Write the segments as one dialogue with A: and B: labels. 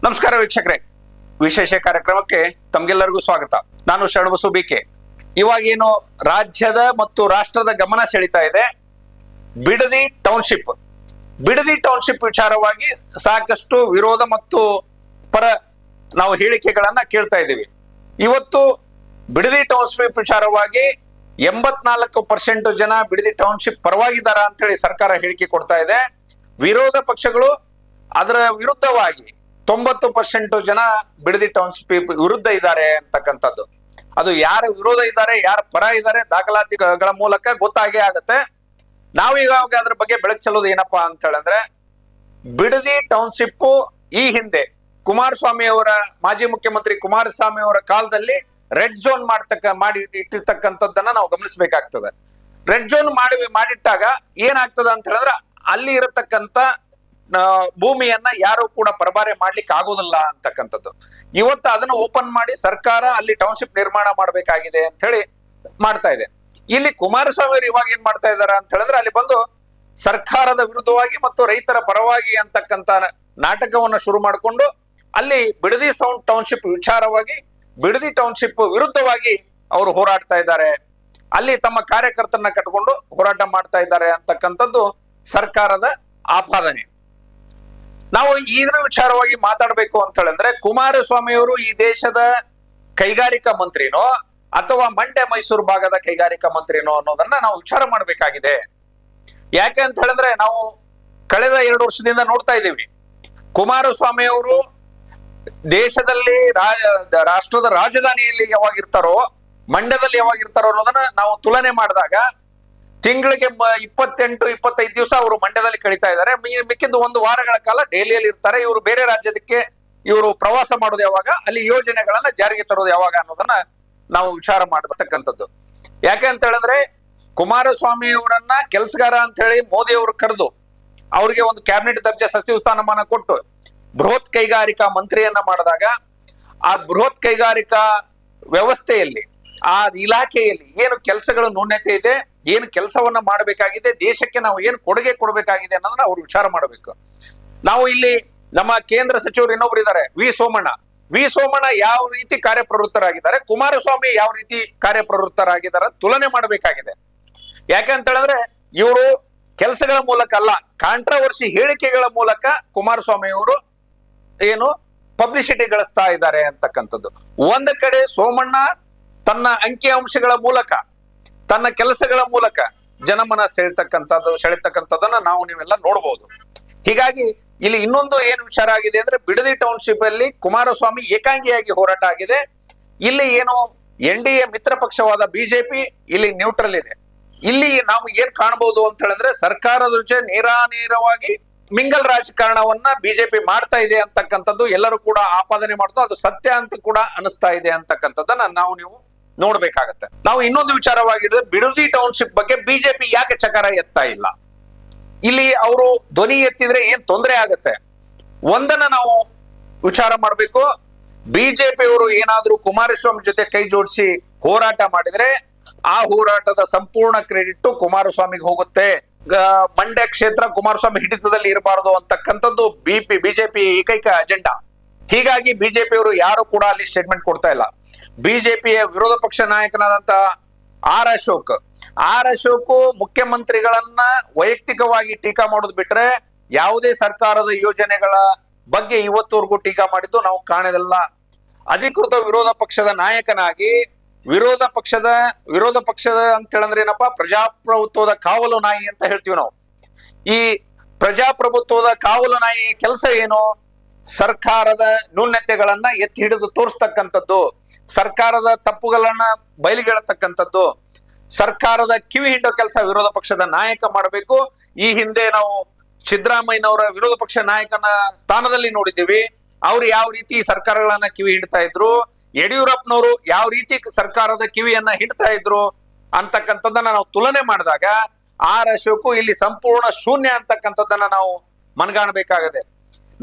A: ನಮಸ್ಕಾರ ವೀಕ್ಷಕರೇ, ವಿಶೇಷ ಕಾರ್ಯಕ್ರಮಕ್ಕೆ ತಮ್ಗೆಲ್ಲರಿಗೂ ಸ್ವಾಗತ. ನಾನು ಶರಣಬಸು ಬಿಕೆ. ಇವಾಗೇನು ರಾಜ್ಯದ ಮತ್ತು ರಾಷ್ಟ್ರದ ಗಮನ ಸೆಳೀತಾ ಇದೆ ಬಿಡದಿ ಟೌನ್ಶಿಪ್. ಬಿಡದಿ ಟೌನ್ಶಿಪ್ ವಿಚಾರವಾಗಿ ಸಾಕಷ್ಟು ವಿರೋಧ ಮತ್ತು ಪರ ನಾವು ಹೇಳಿಕೆಗಳನ್ನ ಕೇಳ್ತಾ ಇದ್ದೀವಿ. ಇವತ್ತು ಬಿಡದಿ ಟೌನ್ಶಿಪ್ ವಿಚಾರವಾಗಿ 84% ಜನ ಬಿಡದಿ ಟೌನ್ಶಿಪ್ ಪರವಾಗಿದ್ದಾರ ಅಂತ ಹೇಳಿ ಸರ್ಕಾರ ಹೇಳಿಕೆ ಕೊಡ್ತಾ ಇದೆ. ವಿರೋಧ ಪಕ್ಷಗಳು ಅದರ ವಿರುದ್ಧವಾಗಿ 90% ಜನ ಬಿಡದಿ ಟೌನ್ಶಿಪ್ ವಿರುದ್ಧ ಇದ್ದಾರೆ ಅಂತಕ್ಕಂಥದ್ದು. ಅದು ಯಾರ ವಿರೋಧ ಇದ್ದಾರೆ, ಯಾರ ಪರ ಇದ್ದಾರೆ ದಾಖಲಾತಿಗಳ ಮೂಲಕ ಗೊತ್ತಾಗೇ ಆಗತ್ತೆ. ನಾವೀಗ ಅದ್ರ ಬಗ್ಗೆ ಬೆಳಕು ಚೆಲ್ಲೋದು ಏನಪ್ಪಾ ಅಂತ ಹೇಳಿದ್ರೆ, ಬಿಡದಿ ಟೌನ್ಶಿಪ್ ಈ ಹಿಂದೆ ಕುಮಾರಸ್ವಾಮಿ ಅವರ ಮಾಜಿ ಮುಖ್ಯಮಂತ್ರಿ ಕುಮಾರಸ್ವಾಮಿ ಅವರ ಕಾಲದಲ್ಲಿ ರೆಡ್ ಝೋನ್ ಮಾಡಿ ಇಟ್ಟಿರ್ತಕ್ಕಂಥದ್ದನ್ನ ನಾವು ಗಮನಿಸಬೇಕಾಗ್ತದೆ. ರೆಡ್ ಝೋನ್ ಮಾಡಿಟ್ಟಾಗ ಏನಾಗ್ತದೆ ಅಂತ ಹೇಳಿದ್ರೆ, ಅಲ್ಲಿ ಇರತಕ್ಕಂತ ಭೂಮಿಯನ್ನ ಯಾರು ಕೂಡ ಪರಬಾರೆ ಮಾಡ್ಲಿಕ್ಕೆ ಆಗೋದಿಲ್ಲ ಅಂತಕ್ಕಂಥದ್ದು. ಇವತ್ತು ಅದನ್ನ ಓಪನ್ ಮಾಡಿ ಸರ್ಕಾರ ಅಲ್ಲಿ ಟೌನ್ಶಿಪ್ ನಿರ್ಮಾಣ ಮಾಡಬೇಕಾಗಿದೆ ಅಂತ ಹೇಳಿ ಮಾಡ್ತಾ ಇದೆ. ಇಲ್ಲಿ ಕುಮಾರಸ್ವಾಮಿ ಅವರು ಇವಾಗ ಏನ್ ಮಾಡ್ತಾ ಇದಾರೆ ಅಂತ ಹೇಳಿದ್ರೆ, ಅಲ್ಲಿ ಬಂದು ಸರ್ಕಾರದ ವಿರುದ್ಧವಾಗಿ ಮತ್ತು ರೈತರ ಪರವಾಗಿ ಅಂತಕ್ಕಂತ ನಾಟಕವನ್ನ ಶುರು ಮಾಡಿಕೊಂಡು ಅಲ್ಲಿ ಬಿಡದಿ ಟೌನ್ಶಿಪ್ ವಿಚಾರವಾಗಿ ಬಿಡದಿ ಟೌನ್ಶಿಪ್ ವಿರುದ್ಧವಾಗಿ ಅವರು ಹೋರಾಡ್ತಾ ಇದ್ದಾರೆ. ಅಲ್ಲಿ ತಮ್ಮ ಕಾರ್ಯಕರ್ತರನ್ನ ಕಟ್ಕೊಂಡು ಹೋರಾಟ ಮಾಡ್ತಾ ಇದ್ದಾರೆ ಅಂತಕ್ಕಂಥದ್ದು ಸರ್ಕಾರದ ಆಪಾದನೆ. ನಾವು ಇದ್ರ ವಿಚಾರವಾಗಿ ಮಾತಾಡ್ಬೇಕು ಅಂತ ಹೇಳಿದ್ರೆ, ಕುಮಾರಸ್ವಾಮಿ ಅವರು ಈ ದೇಶದ ಕೈಗಾರಿಕಾ ಮಂತ್ರಿನೋ ಅಥವಾ ಮಂಡ್ಯ ಮೈಸೂರು ಭಾಗದ ಕೈಗಾರಿಕಾ ಮಂತ್ರಿನೋ ಅನ್ನೋದನ್ನ ನಾವು ವಿಚಾರ ಮಾಡಬೇಕಾಗಿದೆ. ಯಾಕೆ ಅಂತ ಹೇಳಿದ್ರೆ, ನಾವು ಕಳೆದ 2 ವರ್ಷದಿಂದ ನೋಡ್ತಾ ಇದ್ದೀವಿ, ಕುಮಾರಸ್ವಾಮಿ ಅವರು ದೇಶದಲ್ಲಿ ರಾಷ್ಟ್ರದ ರಾಜಧಾನಿಯಲ್ಲಿ ಯಾವಾಗ ಇರ್ತಾರೋ, ಮಂಡ್ಯದಲ್ಲಿ ಯಾವಾಗ ಇರ್ತಾರೋ ಅನ್ನೋದನ್ನ ನಾವು ತುಲನೆ ಮಾಡಿದಾಗ ತಿಂಗಳಿಗೆ 28-25 ದಿವಸ ಅವರು ಮಂಡ್ಯದಲ್ಲಿ ಕಳೀತಾ ಇದ್ದಾರೆ. ಮಿಕ್ಕಿದ್ದು 1 ವಾರಗಳ ಕಾಲ ದೆಹಲಿಯಲ್ಲಿ ಇರ್ತಾರೆ. ಇವರು ಬೇರೆ ರಾಜ್ಯದಕ್ಕೆ ಇವರು ಪ್ರವಾಸ ಮಾಡೋದು ಯಾವಾಗ, ಅಲ್ಲಿ ಯೋಜನೆಗಳನ್ನ ಜಾರಿಗೆ ತರೋದು ಯಾವಾಗ ಅನ್ನೋದನ್ನ ನಾವು ವಿಚಾರ ಮಾಡತಕ್ಕಂಥದ್ದು. ಯಾಕೆ ಅಂತ ಹೇಳಿದ್ರೆ, ಕುಮಾರಸ್ವಾಮಿ ಅವರನ್ನ ಕೆಲಸಗಾರ ಅಂತ ಹೇಳಿ ಮೋದಿ ಅವರು ಕರೆದು ಅವ್ರಿಗೆ ಒಂದು ಕ್ಯಾಬಿನೆಟ್ ದರ್ಜೆ ಸಚಿವ ಸ್ಥಾನಮಾನ ಕೊಟ್ಟು ಬೃಹತ್ ಕೈಗಾರಿಕಾ ಮಂತ್ರಿಯನ್ನ ಮಾಡಿದಾಗ, ಆ ಬೃಹತ್ ಕೈಗಾರಿಕಾ ವ್ಯವಸ್ಥೆಯಲ್ಲಿ ಆ ಇಲಾಖೆಯಲ್ಲಿ ಏನು ಕೆಲಸಗಳ ನ್ಯೂನ್ಯತೆ ಇದೆ, ಏನು ಕೆಲಸವನ್ನ ಮಾಡಬೇಕಾಗಿದೆ, ದೇಶಕ್ಕೆ ನಾವು ಏನು ಕೊಡುಗೆ ಕೊಡಬೇಕಾಗಿದೆ ಅನ್ನೋದನ್ನ ಅವ್ರು ವಿಚಾರ ಮಾಡಬೇಕು. ನಾವು ಇಲ್ಲಿ ನಮ್ಮ ಕೇಂದ್ರ ಸಚಿವರು ಇನ್ನೊಬ್ರು ಇದ್ದಾರೆ, ವಿ ಸೋಮಣ್ಣ ಯಾವ ರೀತಿ ಕಾರ್ಯಪ್ರವೃತ್ತರಾಗಿದ್ದಾರೆ, ಕುಮಾರಸ್ವಾಮಿ ಯಾವ ರೀತಿ ಕಾರ್ಯಪ್ರವೃತ್ತರಾಗಿದ್ದಾರೆ ತುಲನೆ ಮಾಡಬೇಕಾಗಿದೆ. ಯಾಕೆ ಅಂತ ಹೇಳಿದ್ರೆ, ಇವರು ಕೆಲಸಗಳ ಮೂಲಕ ಅಲ್ಲ, ಕಾಂಟ್ರವರ್ಸಿ ಹೇಳಿಕೆಗಳ ಮೂಲಕ ಕುಮಾರಸ್ವಾಮಿ ಅವರು ಏನು ಪಬ್ಲಿಸಿಟಿ ಗಳಿಸ್ತಾ ಇದ್ದಾರೆ ಅಂತಕ್ಕಂಥದ್ದು. ಒಂದ್ ಕಡೆ ಸೋಮಣ್ಣ ತನ್ನ ಅಂಕಿ ಅಂಶಗಳ ಮೂಲಕ, ತನ್ನ ಕೆಲಸಗಳ ಮೂಲಕ ಜನಮನ ಸೆಳೆತಕ್ಕಂಥದ್ದನ್ನ ನಾವು ನೀವೆಲ್ಲ ನೋಡ್ಬೋದು. ಹೀಗಾಗಿ ಇಲ್ಲಿ ಇನ್ನೊಂದು ಏನು ವಿಚಾರ ಆಗಿದೆ ಅಂದ್ರೆ, ಬಿಡದಿ ಟೌನ್ಶಿಪ್ ಅಲ್ಲಿ ಕುಮಾರಸ್ವಾಮಿ ಏಕಾಂಗಿಯಾಗಿ ಹೋರಾಟ ಆಗಿದೆ. ಇಲ್ಲಿ ಏನು NDA ಮಿತ್ರ ಪಕ್ಷವಾದ ಬಿಜೆಪಿ ಇಲ್ಲಿ ನ್ಯೂಟ್ರಲ್ ಇದೆ. ಇಲ್ಲಿ ನಾವು ಏನ್ ಕಾಣಬಹುದು ಅಂತ ಹೇಳಿದ್ರೆ, ಸರ್ಕಾರದ ಜೊತೆ ನೇರಾನೇರವಾಗಿ ಮಿಂಗಲ್ ರಾಜಕಾರಣವನ್ನ ಬಿಜೆಪಿ ಮಾಡ್ತಾ ಇದೆ ಅಂತಕ್ಕಂಥದ್ದು ಎಲ್ಲರೂ ಕೂಡ ಆಪಾದನೆ ಮಾಡ್ತಾ, ಅದು ಸತ್ಯ ಅಂತ ಕೂಡ ಅನಿಸ್ತಾ ಇದೆ ಅಂತಕ್ಕಂಥದ್ದನ್ನ ನಾವು ನೀವು ನೋಡ್ಬೇಕಾಗತ್ತೆ. ನಾವು ಇನ್ನೊಂದು ವಿಚಾರವಾಗಿದ್ರೆ, ಬಿಡದಿ ಟೌನ್ಶಿಪ್ ಬಗ್ಗೆ ಬಿಜೆಪಿ ಯಾಕೆ ಚಕಾರ ಎತ್ತಾ ಇಲ್ಲ, ಇಲ್ಲಿ ಅವರು ಧ್ವನಿ ಎತ್ತಿದ್ರೆ ಏನ್ ತೊಂದರೆ ಆಗತ್ತೆ ಒಂದನ್ನ ನಾವು ವಿಚಾರ ಮಾಡ್ಬೇಕು. ಬಿಜೆಪಿ ಅವರು ಏನಾದ್ರೂ ಕುಮಾರಸ್ವಾಮಿ ಜೊತೆ ಕೈ ಜೋಡಿಸಿ ಹೋರಾಟ ಮಾಡಿದ್ರೆ ಆ ಹೋರಾಟದ ಸಂಪೂರ್ಣ ಕ್ರೆಡಿಟ್ ಕುಮಾರಸ್ವಾಮಿಗೆ ಹೋಗುತ್ತೆ. ಮಂಡ್ಯ ಕ್ಷೇತ್ರ ಕುಮಾರಸ್ವಾಮಿ ಹಿಡಿತದಲ್ಲಿ ಇರಬಾರದು ಅಂತಕ್ಕಂಥದ್ದು ಬಿಜೆಪಿ ಏಕೈಕ ಅಜೆಂಡಾ. ಹೀಗಾಗಿ ಬಿಜೆಪಿ ಅವರು ಯಾರು ಕೂಡ ಅಲ್ಲಿ ಸ್ಟೇಟ್ಮೆಂಟ್ ಕೊಡ್ತಾ ಇಲ್ಲ. ಬಿಜೆಪಿಯ ವಿರೋಧ ಪಕ್ಷ ನಾಯಕನಾದಂತ ಆರ್ ಅಶೋಕ್ ಮುಖ್ಯಮಂತ್ರಿಗಳನ್ನ ವೈಯಕ್ತಿಕವಾಗಿ ಟೀಕಾ ಮಾಡೋದು ಬಿಟ್ರೆ ಯಾವುದೇ ಸರ್ಕಾರದ ಯೋಜನೆಗಳ ಬಗ್ಗೆ ಇವತ್ತವರೆಗೂ ಟೀಕಾ ಮಾಡಿದ್ದು ನಾವು ಕಾಣೋದಿಲ್ಲ. ಅಧಿಕೃತ ವಿರೋಧ ಪಕ್ಷದ ನಾಯಕನಾಗಿ ವಿರೋಧ ಪಕ್ಷದ ಅಂತ ಹೇಳಂದ್ರೆ ಏನಪ್ಪಾ, ಪ್ರಜಾಪ್ರಭುತ್ವದ ಕಾವಲು ನಾಯಿ ಅಂತ ಹೇಳ್ತೀವಿ ನಾವು. ಈ ಪ್ರಜಾಪ್ರಭುತ್ವದ ಕಾವಲು ನಾಯಿ ಕೆಲಸ ಏನು? ಸರ್ಕಾರದ ನ್ಯೂನ್ಯತೆಗಳನ್ನ ಎತ್ತಿ ಹಿಡಿದು ತೋರಿಸ್ತಕ್ಕಂಥದ್ದು, ಸರ್ಕಾರದ ತಪ್ಪುಗಳನ್ನ ಬಯಲಿಗೆಳತಕ್ಕಂಥದ್ದು, ಸರ್ಕಾರದ ಕಿವಿ ಹಿಂಡೋ ಕೆಲಸ ವಿರೋಧ ಪಕ್ಷದ ನಾಯಕ ಮಾಡಬೇಕು. ಈ ಹಿಂದೆ ನಾವು ಸಿದ್ದರಾಮಯ್ಯನವರ ವಿರೋಧ ಪಕ್ಷ ನಾಯಕನ ಸ್ಥಾನದಲ್ಲಿ ನೋಡಿದ್ದೀವಿ. ಅವ್ರು ಯಾವ ರೀತಿ ಸರ್ಕಾರಗಳನ್ನ ಕಿವಿ ಹಿಡ್ತಾ ಇದ್ರು, ಯಡಿಯೂರಪ್ಪನವರು ಯಾವ ರೀತಿ ಸರ್ಕಾರದ ಕಿವಿಯನ್ನ ಹಿಡ್ತಾ ಇದ್ರು ಅಂತಕ್ಕಂಥದ್ದನ್ನ ನಾವು ತುಲನೆ ಮಾಡಿದಾಗ ಆರ್ ಅಶೋಕ್ ಇಲ್ಲಿ ಸಂಪೂರ್ಣ ಶೂನ್ಯ ಅಂತಕ್ಕಂಥದ್ದನ್ನ ನಾವು ಮನಗಾಣಬೇಕಾಗದೆ.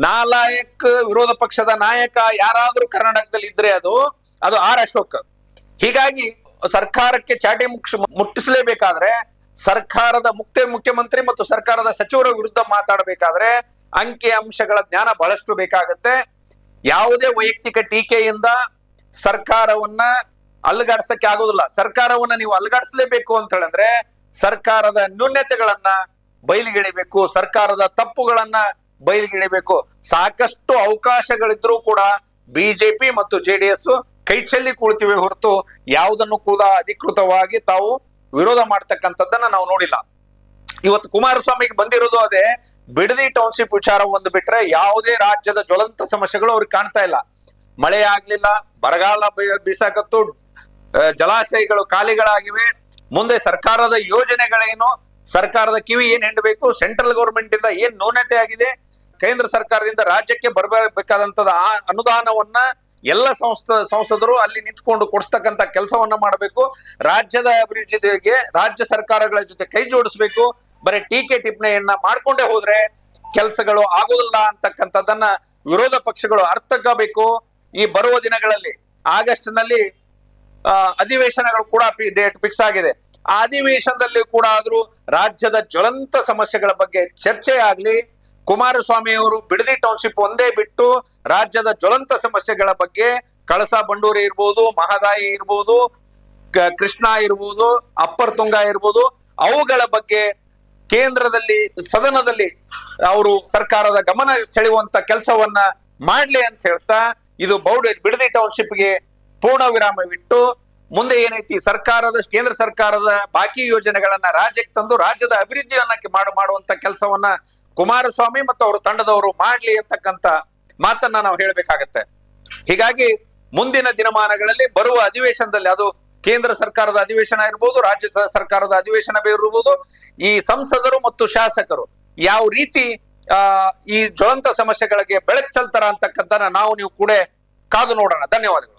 A: ನಾಲಾಯಕ್ ವಿರೋಧ ಪಕ್ಷದ ನಾಯಕ ಯಾರಾದ್ರೂ ಕರ್ನಾಟಕದಲ್ಲಿ ಇದ್ರೆ ಅದು ಆರ್ ಅಶೋಕ್. ಹೀಗಾಗಿ ಸರ್ಕಾರಕ್ಕೆ ಚಾಟಿ ಮುಟ್ಟಿಸಲೇಬೇಕಾದ್ರೆ, ಸರ್ಕಾರದ ಮುಖ್ಯಮಂತ್ರಿ ಮತ್ತು ಸರ್ಕಾರದ ಸಚಿವರ ವಿರುದ್ಧ ಮಾತಾಡಬೇಕಾದ್ರೆ ಅಂಕಿ ಅಂಶಗಳ ಜ್ಞಾನ ಬಹಳಷ್ಟು ಬೇಕಾಗತ್ತೆ. ಯಾವುದೇ ವೈಯಕ್ತಿಕ ಟೀಕೆಯಿಂದ ಸರ್ಕಾರವನ್ನ ಅಲುಗಾಡ್ಸಕ್ಕೆ ಆಗೋದಿಲ್ಲ. ಸರ್ಕಾರವನ್ನ ನೀವು ಅಲುಗಾಡಿಸಲೇಬೇಕು ಅಂತ ಹೇಳಿದ್ರೆ ಸರ್ಕಾರದ ನ್ಯೂನ್ಯತೆಗಳನ್ನ ಬಯಲಿಗೆಳಿಬೇಕು, ಸರ್ಕಾರದ ತಪ್ಪುಗಳನ್ನ ಬಯಲಿಗೆಳಿಬೇಕು. ಸಾಕಷ್ಟು ಅವಕಾಶಗಳಿದ್ರೂ ಕೂಡ ಬಿಜೆಪಿ ಮತ್ತು ಜೆಡಿಎಸ್ ಕೈ ಚೆಲ್ಲಿ ಕುಳಿತಿವೆ ಹೊರತು ಯಾವುದನ್ನು ಕೂಡ ಅಧಿಕೃತವಾಗಿ ತಾವು ವಿರೋಧ ಮಾಡ್ತಕ್ಕಂಥದ್ದನ್ನ ನಾವು ನೋಡಿಲ್ಲ. ಇವತ್ತು ಕುಮಾರಸ್ವಾಮಿಗೆ ಬಂದಿರೋದು ಅದೇ ಬಿಡದಿ ಟೌನ್ಶಿಪ್ ವಿಚಾರ ಒಂದು ಬಿಟ್ರೆ ಯಾವುದೇ ರಾಜ್ಯದ ಜ್ವಲಂತ ಸಮಸ್ಯೆಗಳು ಅವ್ರಿಗೆ ಕಾಣ್ತಾ ಇಲ್ಲ. ಮಳೆ ಆಗ್ಲಿಲ್ಲ, ಬರಗಾಲ ಬೀಸಾಕತ್ತು, ಜಲಾಶಯಗಳು ಖಾಲಿಗಳಾಗಿವೆ. ಮುಂದೆ ಸರ್ಕಾರದ ಯೋಜನೆಗಳೇನು, ಸರ್ಕಾರದ ಕಿವಿ ಏನ್ ಹಿಂಡಬೇಕು, ಸೆಂಟ್ರಲ್ ಗವರ್ಮೆಂಟ್ ಇಂದ ಏನ್ ನ್ಯೂನತೆ ಆಗಿದೆ, ಕೇಂದ್ರ ಸರ್ಕಾರದಿಂದ ರಾಜ್ಯಕ್ಕೆ ಬರಬೇಕಾದಂತದ ಆ ಅನುದಾನವನ್ನ ಎಲ್ಲ ಸಂಸದರು ಅಲ್ಲಿ ನಿಂತ್ಕೊಂಡು ಕೊಡಿಸ್ತಕ್ಕಂತ ಕೆಲಸವನ್ನ ಮಾಡಬೇಕು. ರಾಜ್ಯದ ಅಭಿವೃದ್ಧಿಗೆ ರಾಜ್ಯ ಸರ್ಕಾರಗಳ ಜೊತೆ ಕೈ ಜೋಡಿಸ್ಬೇಕು. ಬರೀ ಟೀಕೆ ಟಿಪ್ಪಣಿಯನ್ನ ಮಾಡ್ಕೊಂಡೇ ಹೋದ್ರೆ ಕೆಲಸಗಳು ಆಗೋದಿಲ್ಲ ಅಂತಕ್ಕಂಥದ್ದನ್ನ ವಿರೋಧ ಪಕ್ಷಗಳು ಅರ್ಥಕೋಬೇಕು. ಈ ಬರುವ ದಿನಗಳಲ್ಲಿ ಆಗಸ್ಟ್ ನಲ್ಲಿ ಅಧಿವೇಶನಗಳು ಕೂಡ ಡೇಟ್ ಫಿಕ್ಸ್ ಆಗಿದೆ. ಆ ಅಧಿವೇಶನದಲ್ಲಿ ಕೂಡ ಆದ್ರೂ ರಾಜ್ಯದ ಜ್ವಲಂತ ಸಮಸ್ಯೆಗಳ ಬಗ್ಗೆ ಚರ್ಚೆ ಆಗ್ಲಿ. ಕುಮಾರಸ್ವಾಮಿ ಅವರು ಬಿಡದಿ ಟೌನ್ಶಿಪ್ ಒಂದೇ ಬಿಟ್ಟು ರಾಜ್ಯದ ಜ್ವಲಂತ ಸಮಸ್ಯೆಗಳ ಬಗ್ಗೆ ಕಳಸಾ ಬಂಡೂರಿ ಇರ್ಬೋದು, ಮಹದಾಯಿ ಇರ್ಬೋದು, ಕೃಷ್ಣಾ ಇರ್ಬೋದು, ಅಪ್ಪರ್ ತುಂಗಾ ಇರ್ಬೋದು, ಅವುಗಳ ಬಗ್ಗೆ ಕೇಂದ್ರದಲ್ಲಿ ಸದನದಲ್ಲಿ ಅವರು ಸರ್ಕಾರದ ಗಮನ ಸೆಳೆಯುವಂತ ಕೆಲಸವನ್ನ ಮಾಡ್ಲಿ ಅಂತ ಹೇಳ್ತಾ ಇದು ಬಿಡದಿ ಟೌನ್ಶಿಪ್ಗೆ ಪೂರ್ಣ ವಿರಾಮವಿಟ್ಟು ಮುಂದೆ ಏನೈತಿ ಕೇಂದ್ರ ಸರ್ಕಾರದ ಬಾಕಿ ಯೋಜನೆಗಳನ್ನ ರಾಜ್ಯಕ್ಕೆ ತಂದು ರಾಜ್ಯದ ಅಭಿವೃದ್ಧಿಯನ್ನ ಮಾಡುವಂತ ಕೆಲಸವನ್ನ ಕುಮಾರಸ್ವಾಮಿ ಮತ್ತು ಅವರ ತಂಡದವರು ಮಾಡ್ಲಿ ಅಂತಕ್ಕಂತ ಮಾತನ್ನ ನಾವು ಹೇಳ್ಬೇಕಾಗತ್ತೆ. ಹೀಗಾಗಿ ಮುಂದಿನ ದಿನಮಾನಗಳಲ್ಲಿ ಬರುವ ಅಧಿವೇಶನದಲ್ಲಿ ಅದು ಕೇಂದ್ರ ಸರ್ಕಾರದ ಅಧಿವೇಶನ ಇರ್ಬೋದು, ರಾಜ್ಯ ಸರ್ಕಾರದ ಅಧಿವೇಶನ ಇರ್ಬೋದು, ಈ ಸಂಸದರು ಮತ್ತು ಶಾಸಕರು ಯಾವ ರೀತಿ ಈ ಜ್ವಲಂತ ಸಮಸ್ಯೆಗಳಿಗೆ ಬೆಳಕು ಚೆಲ್ತಾರ ಅಂತಕ್ಕಂಥನ್ನ ನಾವು ನೀವು ಕೂಡ ಕಾದು ನೋಡೋಣ. ಧನ್ಯವಾದಗಳು.